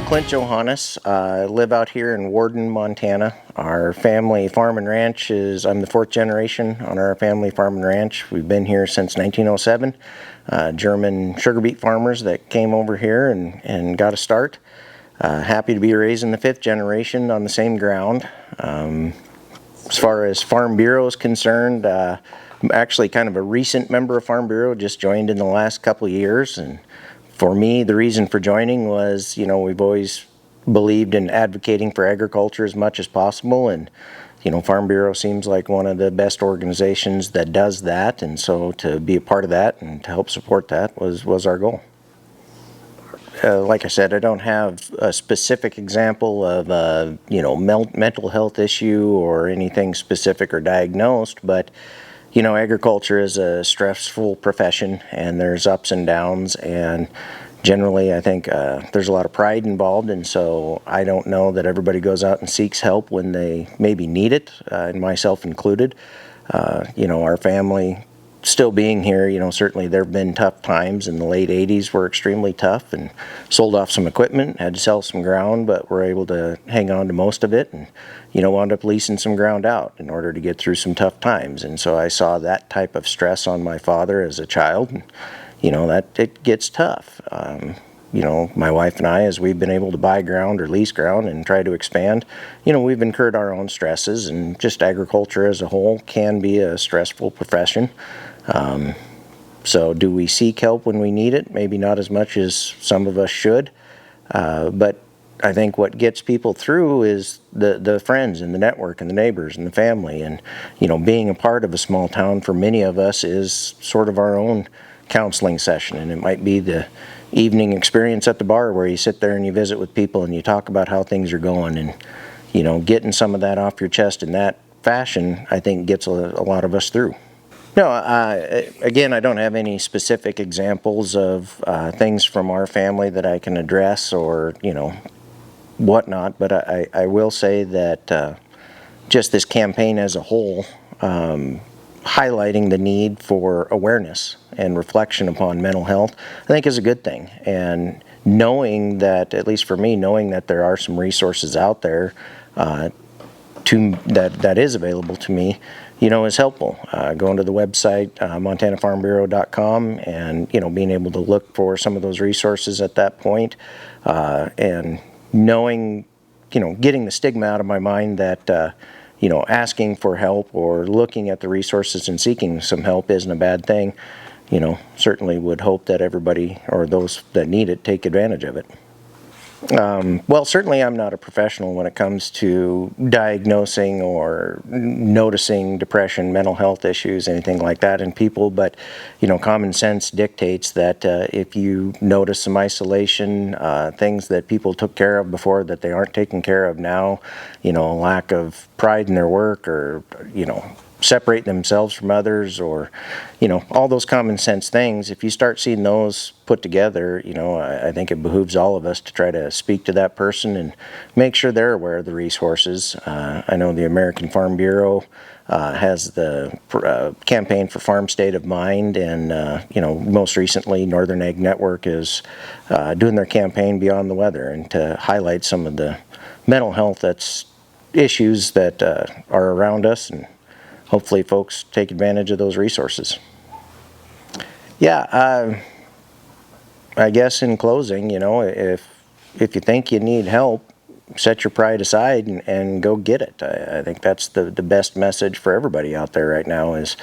Clint Johannes. I live out here in Warden, Montana. Our family farm and ranch I'm the fourth generation on our family farm and ranch. We've been here since 1907. German sugar beet farmers that came over here and got a start. Happy to be raising the fifth generation on the same ground. As far as Farm Bureau is concerned, I'm actually kind of a recent member of Farm Bureau, just joined in the last couple of years. And for me, the reason for joining was, we've always believed in advocating for agriculture as much as possible, and Farm Bureau seems like one of the best organizations that does that, and so to be a part of that and to help support that was our goal. Like I said, I don't have a specific example of a mental health issue or anything specific or diagnosed, but agriculture is a stressful profession, and there's ups and downs, and generally I think there's a lot of pride involved, and so I don't know that everybody goes out and seeks help when they maybe need it, and myself included. Our family still being here, certainly there have been tough times. In the late 80s were extremely tough, and sold off some equipment, had to sell some ground, but were able to hang on to most of it, and wound up leasing some ground out in order to get through some tough times. And so I saw that type of stress on my father as a child, and that it gets tough. My wife and I, as we've been able to buy ground or lease ground and try to expand, we've incurred our own stresses, and just agriculture as a whole can be a stressful profession. So do we seek help when we need it? Maybe not as much as some of us should, but I think what gets people through is the friends and the network and the neighbors and the family, and being a part of a small town for many of us is sort of our own counseling session. And it might be the evening experience at the bar where you sit there and you visit with people and you talk about how things are going, and getting some of that off your chest in that fashion, I think, gets a lot of us through. No, again, I don't have any specific examples of things from our family that I can address or whatnot, but I will say that just this campaign as a whole, highlighting the need for awareness and reflection upon mental health, I think is a good thing. And knowing that, at least for me, knowing that there are some resources out there that is available to me, is helpful. Going to the website, MontanaFarmBureau.com, and being able to look for some of those resources at that point, and knowing, getting the stigma out of my mind that asking for help or looking at the resources and seeking some help isn't a bad thing. Certainly would hope that everybody, or those that need it, take advantage of it. Well, certainly I'm not a professional when it comes to diagnosing or noticing depression, mental health issues, anything like that in people, but common sense dictates that if you notice some isolation, things that people took care of before that they aren't taking care of now, lack of pride in their work, or separate themselves from others, or all those common sense things, if you start seeing those put together, I think it behooves all of us to try to speak to that person and make sure they're aware of the resources. I know the American Farm Bureau has the campaign for Farm State of Mind, and most recently Northern Ag Network is doing their campaign Beyond the Weather, and to highlight some of the mental health issues that are around us, and hopefully folks take advantage of those resources. Yeah, I guess in closing, if you think you need help, set your pride aside and go get it. I think that's the best message for everybody out there right now is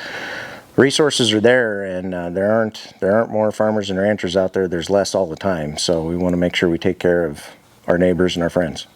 resources are there, and there aren't more farmers and ranchers out there. There's less all the time, so we want to make sure we take care of our neighbors and our friends.